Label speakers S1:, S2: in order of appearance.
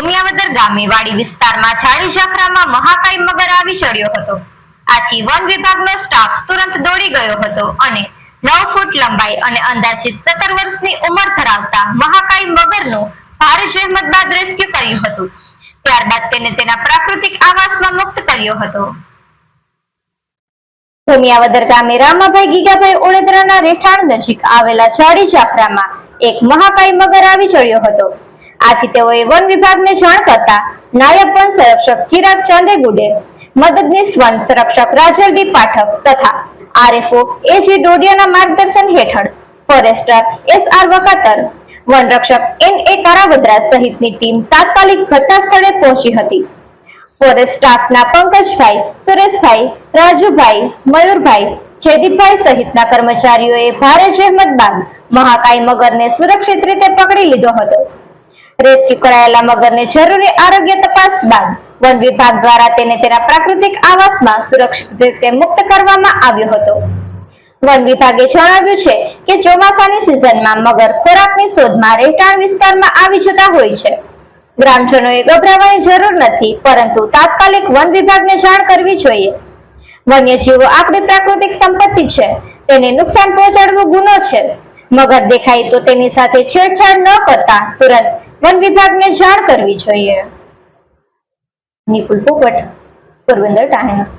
S1: ભૂમિયાવદર ગામે વાડી વિસ્તારમાં ઝાડી ઝાખરામાં મહાકાય મગર આવી ચડ્યો હતો। આથી વન વિભાગનો સ્ટાફ તુરંત દોડી ગયો હતો અને 9 ફૂટ લંબાઈ અને અંદાજિત 17 વર્ષની ઉંમર ધરાવતા મહાકાય મગરનું ભારે જહેમત બાદ રેસ્ક્યુ કર્યું હતું। ત્યારબાદ તેને તેના પ્રાકૃતિક આવાસમાં મુક્ત કર્યો હતો। ભૂમિયાવદર ગામે રામાભાઈ ગીગાભાઈ ઓળેદરાના રહેઠાણ નજીક આવેલા ઝાડી ઝાખરામાં એક મહાકાય મગર આવી ચડ્યો હતો। આથી તેઓએ વન વિભાગને જાણ કરતા નાયબ વન સંરક્ષક ચિરાગ ચાંદેગુડે, મદદનીશ વન સંરક્ષક રાજલ ડી પાઠક તથા આરએફઓ એજી ડોડિયાના માર્ગદર્શન હેઠળ ફોરેસ્ટર એસઆર વકાતર, વનરક્ષક એનએ કારાવદરા સહિતની ટીમ તાત્કાલિક ઘટના સ્થળે પહોંચી હતી। ફોરેસ્ટ સ્ટાફના પંકજભાઈ, સુરેશભાઈ, રાજુભાઈ, મયુરભાઈ, જયદીપભાઈ સહિતના કર્મચારીઓએ ભારે જહેમત બાદ મહાકાય મગરને સુરક્ષિત રીતે પકડી લીધો હતો। રેસ્ક્યુ કરાયેલા મગરને જરૂરી આરોગ્ય તપાસ બાદ વન વિભાગ દ્વારા તેને તેના પ્રાકૃતિક આવાસમાં સુરક્ષિત રીતે મુક્ત કરવામાં આવ્યો હતો। વન વિભાગે જણાવ્યું છે કે ચોમાસાની સિઝનમાં મગર ખોરાકની શોધમાં રહેઠાણ વિસ્તારમાં આવી જતા હોય છે। ગ્રામજનોએ ગભરાવાની જરૂર નથી, પરંતુ તાત્કાલિક વન વિભાગને જાણ કરવી જોઈએ। વન્યજીવો આપણી પ્રાકૃતિક સંપત્તિ છે, તેને નુકસાન પહોંચાડવું ગુનો છે। મગર દેખાય તો તેની સાથે છેડછાડ ન કરતા તુરંત વન વિભાગને જાણ કરવી જોઈએ। નિકુલ પોપટ, પોરબંદર ટાઈમ્સ।